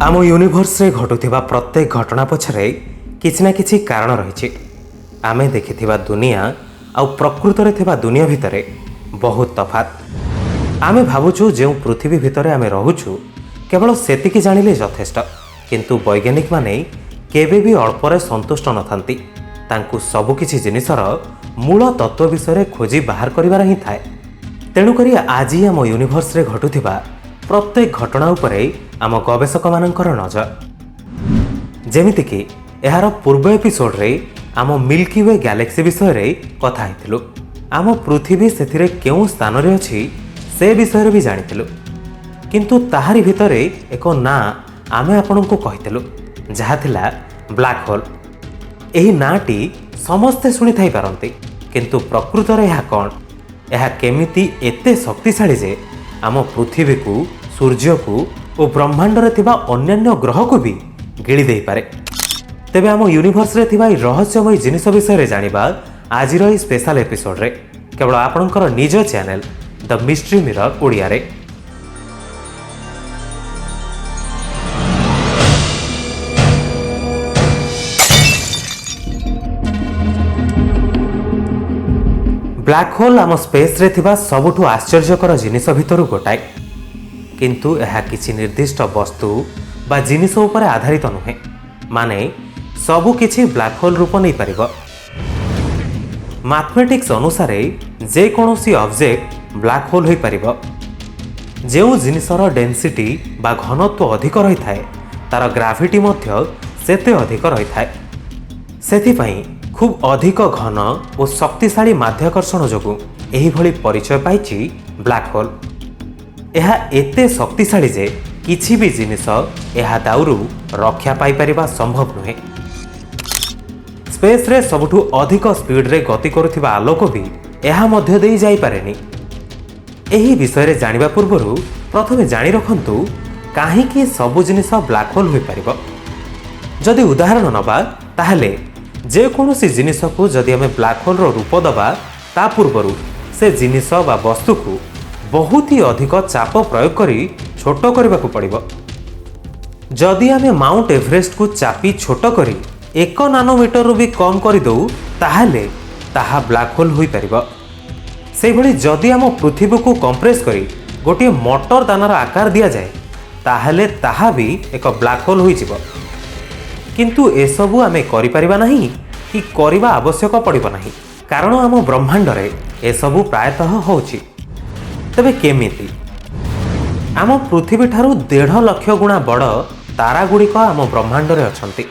आम यूनिवर्स रे घटुथिबा प्रत्येक घटना पछरे किछि ना किछि कारण रहिछि। आमे देखिथिबा दुनिया आ प्रकृत रे थिबा दुनिया भितरे बहुत तफात। आमे भाबुछु जे पृथ्वी भितरे आमे रहुछु केवल सेतिकी जानिले यथेष्ट, किंतु वैज्ञानिक माने केबे भी अल्परे संतुष्ट नथांती। तांकु सबु किछि जिनिसर मूल तत्व विषय खोजी बाहर करिवार ही थाए। तेणुकरी आज आम यूनिवर्स रे घटुथिबा प्रत्येक घटना उपरे आम गवेषक मानकर नजर। जेमितिकी एहार पूर्व एपिसोड रे आम मिल्की वे गैलेक्सी विषय रे कथा हेतिलु। आम पृथ्वी सेथिरे केउ स्थान रे अछि से विषय रे भी जानिथिलु, किंतु ताहारी भितरे एक ना आमे आपनकु कहिथिलु जहा थिला ब्लैक होल। एही नाटी समस्ते सुनि थाई पारंती, किंतु प्रकृत रे एहा कोन, एहा केमिति एते शक्तिशाली जे आम पृथ्वी को, सूर्य को और ब्रह्मांड रे थिबा अन्यान्य ग्रह को भी गिली दे पारे। तेबे आम यूनिवर्स रे थिबा रहस्यमय जिनिस विषय रे जानिबा आजिर ई स्पेशल एपिसोड रे केवल आपनकर निज channel the mystery mirror Odia रे। ब्लैक होल आम स्पेस रे थिबा सबुठु आश्चर्यकर जिनिस भितरु गोटाए, किंतु यह किसी निर्दिष्ट वस्तु बा जिनिस उपरे आधारित नुहे। माने सबु किछि ब्लैक होल रूप नहीं पारिबो। मैथमेटिक्स अनुसार जे कोनोसी ऑब्जेक्ट ब्लैक होल होई पारिबो जेउ जिनिसर डेंसिटी बा घनत्व अधिक रही थाए तार ग्राविटी मध्य सेते अधिक रही थाए। सेथि पई खूब अधिक घन और शक्तिशाली माध्याकर्षण जोगु एही भली परिचय पाइछि ब्लैक होल। यह एते शक्तिशाली जे किछि भी जिनिस यह दाउरु रक्षा पाई परिबा संभव नुहे। स्पेस रे सबुठु अधिक स्पीड रे गति करुथिबा आलोक भी यह मध्य देई जाई पारेनी। एही विषय रे जानिबा पूर्वरु प्रथमे जानि रखंतु काहेकि सबु जिनिस ब्लैक होल होई परिबो। जदि उदाहरण नबा ताहले जे कोनोसी जिनिस को जदि हमें ब्लैक होल रो रूप दबा ता पूर्वरु से जिनिस बा वस्तु को बहुत ही अधिक चाप प्रयोग करी छोट करने को पड़िबो। जदि आमे माउंट एवरेस्ट को चापी छोट करी 1 नानोमीटर रु भी कम कर दो ताहले ताहा ब्लैक होल होई परिबो। सेहि भली जदि आम पृथ्वी को कंप्रेस करी गोटे मोटर दानार आकार दिया जाए ताहले ताहा भी एक ब्लैक होल होई जिवो। किंतु एसबु आमे करि परिबा नहीं कि करिबा आवश्यक पड़िबो नहीं, कारण आम ब्रह्मांड रे एसबु प्रायतः होउछि। तबे केमिति आम पृथ्वी ठारू 1.5 लाख गुणा बड़ तारा गुड़िक आम ब्रह्मांड रे अछंती।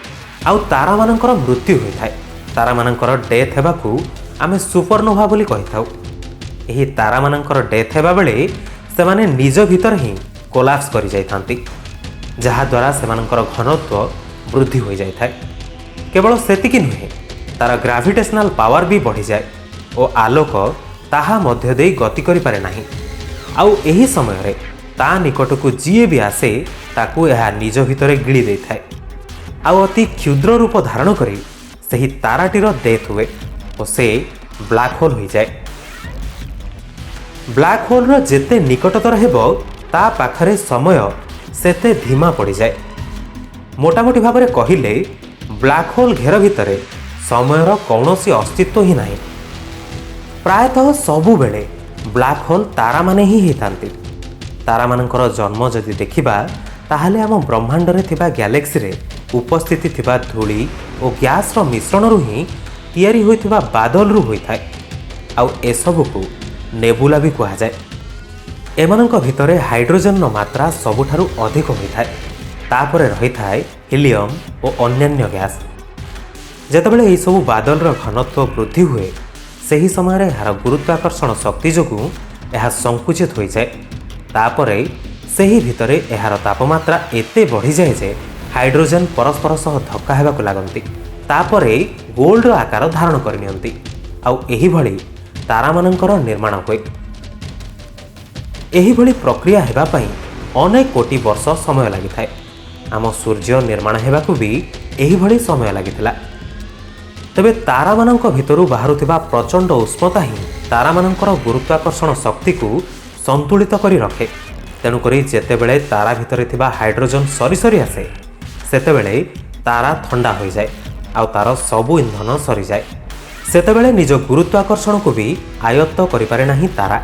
आउ तारा मानकर मृत्यु होई थाए। तारा मानकर डेथ हेबाकू आमे सुपरनोवा बोली कहि थाउ। एही तारा मानकर डेथ हेबा बेले सेमाने निज भीतर ही कोलाप्स करि जाय थांती, जहा द्वारा सेमानकर घनत्व वृद्धि हो जाय थाए। केवल सेतिकी नुहे, तार ग्राविटेशनल पावर भी बढ़ी जाए और आलोक ताहा मध्य देई गति करि पारे नाही। आउ एही समय रे ता निकट को जीए भी आसे ताकू यह निज भितर गिली दे थाए। आउ अति क्षुद्र रूप धारण करी सही ताराटीर डेथ हुए और से ब्लैक होल हो जाए। ब्लैक होल रो जेते निकटतर हेबो ता पाखरे समय सेते धीमा पड़ी जाए। मोटामोटी भाव में कहिले ब्लैक होल घेर भितर समयर कौनसी अस्तित्व ही नहीं। प्रायतः सबु बेले ब्लैक होल तारा माने ही होतांती। तारा मानकर जन्म जदि देखिबा ताहले आम ब्रह्मांड रे थिबा गैलेक्सी रे उपस्थिति थिबा धूली और गैस रो मिश्रण रु ही तैयारी होइथिबा बादल रु होइथाय। आउ एसबु को नेबुला भी कहा जाए। एमानक भितरे हाइड्रोजन रो मात्रा सबुठारु अधिक होइथाय। तापरे रही थाए हिलियम और अन्यान्य गैस। जेतेबेले एही सबु बादल रो घनत्व वृद्धि हुए सही समय यार गुरुत्वाकर्षण शक्ति जोगु यह संकुचित हो जाए। तापरे सही भितरे यार तापमात्रा एते बढ़ी जाए जे हाइड्रोजन परस्पर सह धक्का हेबाकु लागंती। तापरे गोल्ड रो आकार धारण करनियंती। आउ एही भली तारा मानकर निर्माण हुए। एही भली प्रक्रिया हेबा पई अनेक कोटी वर्ष समय लागि थाए। आम सूर्य निर्माण हेबाकु भी एही भली समय लागिथिला। तबे तारा मानक भितरु बाहरुथिबा प्रचंड उष्णता ही तारा मानकर गुरुत्वाकर्षण शक्ति को संतुलित करी रखे ତେଣୁକରି ଯେତେବେଳେ ତାରା ଭିତରେ ଥିବା ହାଇଡ୍ରୋଜେନ୍ ସରି ସରି ଆସେ ସେତେବେଳେ ତାରା ଥଣ୍ଡା ହୋଇଯାଏ ଆଉ ତାର ସବୁ ଇନ୍ଧନ ସରିଯାଏ। ସେତେବେଳେ ନିଜ ଗୁରୁତ୍ୱାକର୍ଷଣକୁ ବି ଆୟତ୍ତ କରିପାରେ ନାହିଁ ତାରା,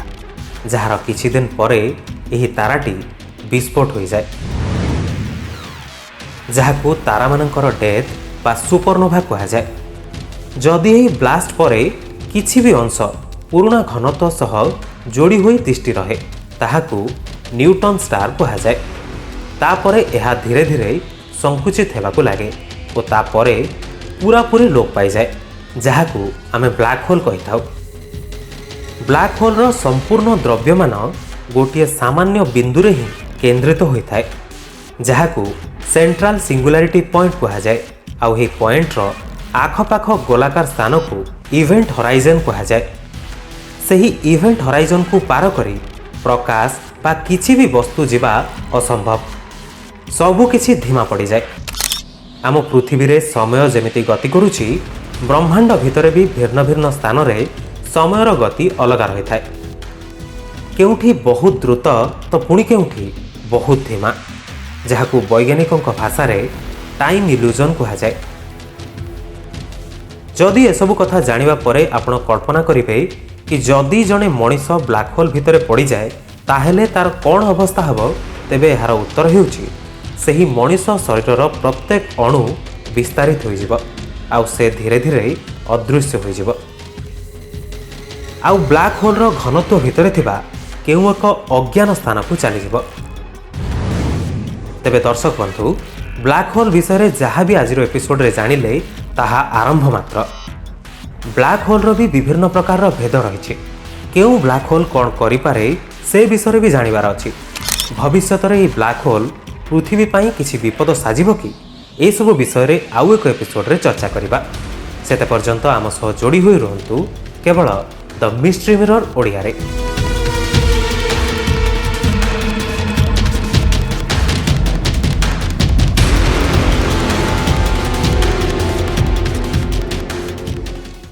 ଯାହାର କିଛି ଦିନ ପରେ ଏହି ତାରାଟି ବିସ୍ଫୋଟ ହୋଇଯାଏ, ଯାହାକୁ ତାରାମାନଙ୍କର ଡେଥ୍ ବା ସୁପରନୋଭା କୁହାଯାଏ। ଯଦି ଏହି ବ୍ଲାଷ୍ଟ ପରେ କିଛି ବି ଅଂଶ ପୁରୁଣା ଘନତ୍ୱ ସହ ଯୋଡ଼ି ହୋଇ ତିଷ୍ଠି ରହେ ତାହାକୁ ନ୍ୟୁଟ୍ରନ୍ ଷ୍ଟାର କୁହାଯାଏ। ତାପରେ ଏହା ଧୀରେ ଧୀରେ ସଂକୁଚିତ ହେବାକୁ ଲାଗେ ଓ ତାପରେ ପୂରାପୂରି ଲୋପ ପାଇଯାଏ, ଯାହାକୁ ଆମେ ବ୍ଲାକ୍ ହୋଲ୍ କହିଥାଉ। ବ୍ଲାକ୍ ହୋଲ୍ର ସମ୍ପୂର୍ଣ୍ଣ ଦ୍ରବ୍ୟମାନ ଗୋଟିଏ ସାମାନ୍ୟ ବିନ୍ଦୁରେ ହିଁ କେନ୍ଦ୍ରିତ ହୋଇଥାଏ, ଯାହାକୁ ସେଣ୍ଟ୍ରାଲ ସିଙ୍ଗୁଲାରିଟି ପଏଣ୍ଟ କୁହାଯାଏ। ଆଉ ଏହି ପଏଣ୍ଟର ଆଖପାଖ ଗୋଲାକାର ସ୍ଥାନକୁ ଇଭେଣ୍ଟ ହରାଇଜନ୍ କୁହାଯାଏ। ସେହି ଇଭେଣ୍ଟ ହରାଇଜନ୍କୁ ପାର କରି ପ୍ରକାଶ ବା କିଛି ବି ବସ୍ତୁ ଯିବା ଅସମ୍ଭବ, ସବୁକିଛି ଧିମା ପଡ଼ିଯାଏ। ଆମ ପୃଥିବୀରେ ସମୟ ଯେମିତି ଗତି କରୁଛି, ବ୍ରହ୍ମାଣ୍ଡ ଭିତରେ ବି ଭିନ୍ନ ଭିନ୍ନ ସ୍ଥାନରେ ସମୟର ଗତି ଅଲଗା ରହିଥାଏ। କେଉଁଠି ବହୁତ ଦ୍ରୁତ ତ ପୁଣି କେଉଁଠି ବହୁତ ଧିମା, ଯାହାକୁ ବୈଜ୍ଞାନିକଙ୍କ ଭାଷାରେ ଟାଇମ୍ ଇଲ୍ୟୁଜନ୍ କୁହାଯାଏ। ଯଦି ଏସବୁ କଥା ଜାଣିବା ପରେ ଆପଣ କଳ୍ପନା କରିବେ କି ଯଦି ଜଣେ ମଣିଷ ବ୍ଲାକ୍ ହୋଲ୍ ଭିତରେ ପଡ଼ିଯାଏ ତାହେଲେ ତାର କ'ଣ ଅବସ୍ଥା ହେବ, ତେବେ ଏହାର ଉତ୍ତର ହେଉଛି ସେହି ମଣିଷ ଶରୀରର ପ୍ରତ୍ୟେକ ଅଣୁ ବିସ୍ତାରିତ ହୋଇଯିବ ଆଉ ସେ ଧୀରେ ଧୀରେ ଅଦୃଶ୍ୟ ହୋଇଯିବ ଆଉ ବ୍ଲାକ୍ ହୋଲ୍ର ଘନତ୍ୱ ଭିତରେ ଥିବା କେଉଁ ଏକ ଅଜ୍ଞାନ ସ୍ଥାନକୁ ଚାଲିଯିବ। ତେବେ ଦର୍ଶକ ବନ୍ଧୁ, ବ୍ଲାକ୍ ହୋଲ୍ ବିଷୟରେ ଯାହା ବି ଆଜିର ଏପିସୋଡ଼ରେ ଜାଣିଲେ ତାହା ଆରମ୍ଭ ମାତ୍ର। ବ୍ଲାକ୍ ହୋଲ୍ର ବି ବିଭିନ୍ନ ପ୍ରକାରର ଭେଦ ରହିଛି। କେଉଁ ବ୍ଲାକ୍ ହୋଲ୍ କ'ଣ କରିପାରେ ସେ ବିଷୟରେ ବି ଜାଣିବାର ଅଛି। ଭବିଷ୍ୟତରେ ଏହି ବ୍ଲାକ୍ ହୋଲ୍ ପୃଥିବୀ ପାଇଁ କିଛି ବିପଦ ସାଜିବ କି, ଏସବୁ ବିଷୟରେ ଆଉ ଏକ ଏପିସୋଡ଼ରେ ଚର୍ଚ୍ଚା କରିବା। ସେତେ ପର୍ଯ୍ୟନ୍ତ ଆମ ସହ ଯୋଡ଼ି ହୋଇ ରୁହନ୍ତୁ କେବଳ ଦ ମିଷ୍ଟ୍ରି ମିରର ଓଡ଼ିଆରେ।